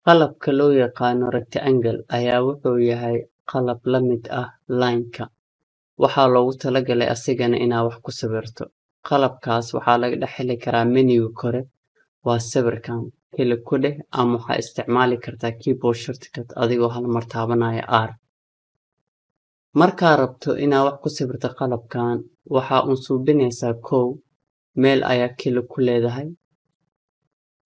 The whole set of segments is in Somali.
Qalabka loo yaqaan rectangle ayaa wuxuu yahay qalab la mid ah line-ka, waxaa loogu talagalay asigana inaad wax ku sawirto. Qalabkaas waxaa laga dhex heli karaa menu kore, waa sawirkan. Kili ku dheh ama waxaa isticmaali kartaa keyboard shortcut adigoo hal mar taabanaya R. Markaa rabto inaad wax ku sawirto qalabkan, waxaa suubinaysaa kow, meel ayaa kili ku leedahay.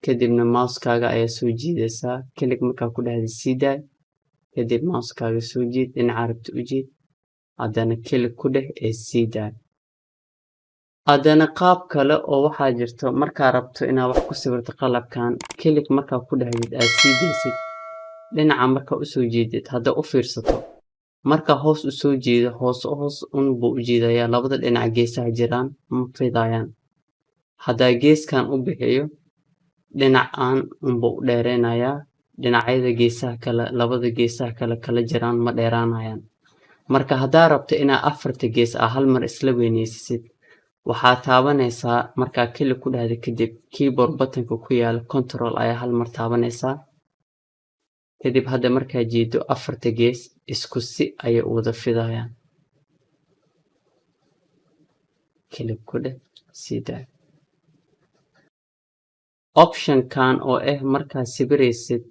Kadibna mouse-kaaga ayaa soo jiidaysaa. Kilig markaa ku dhahday sii daay. Kadib mouse-kaaga soo jiid, dhinaca rabto u jiid. Haddana kilig ku dheh ee sii daay. Haddana qaab kale oo waxaa jirto markaa rabto inaad wax ku sawirto qalabkan, kilig markaa ku dhahdid aad sii daysid. Dhinaca markaa u soo jiidid, hadda u fiirsato. Markaa hoos u soo jiido, hoos buu u jiidayaa. Labada dhinac geesaha jiraan ma fidayaan. Haddaa geeskan u bixiyo, dhinacaan buu u dheeraynayaa. Dhinacyada geesaha kale, labada geesaha kala jiraan ma dheeraanayaan. Marka haddaa rabto inaad afarta gees hal mar isla weynaysisid, waxaa taabanaysaa markaa kilig ku dhahda kadib keyboard button-ka ku yaala control ayaa hal mar taabanaysaa. Kadib hadda markaa jiido afarta gees isku si ayay u wada fidayaan. Kilig ku dheh sii daay. Option-kan oo markaa sawiraysid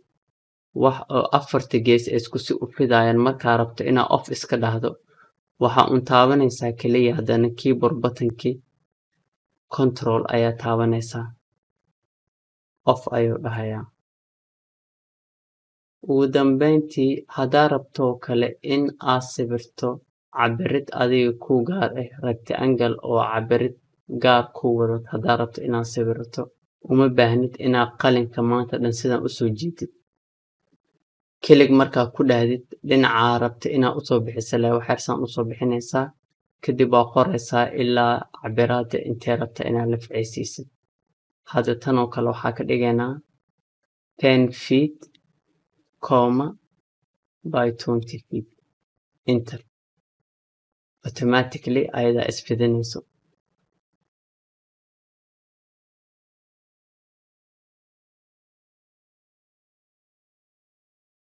wax oo afarta gees isku si u fidayaan markaa rabto inaad off iska dhahdo, waxaa taabanaysaa kaliya haddana keyboard button-kii control ayaa taabanaysaa. Off ayuu dhahayaa. Ugu dambeyntii, haddaa rabto kale in aad sawirto cabirid adiga ku gaar rectangle oo cabirid gaar ku wado haddaa rabto inaad sawirto, uma baahnid inaad qalinka maanta dhan sidan u soo jiidid. Kilig markaa ku dhahdid dhinaca rabto inaad u soo bixiso waxaarsan u soo bixinaysaa. Kadib waa qoraysaa ilaa cabiraadda intee rabta inaad la ficaysiisid. Hadda tan oo kale waxaa ka dhigaynaa 10 feet, by 20 feet. Enter. Automatically ayadaa isfidinayso.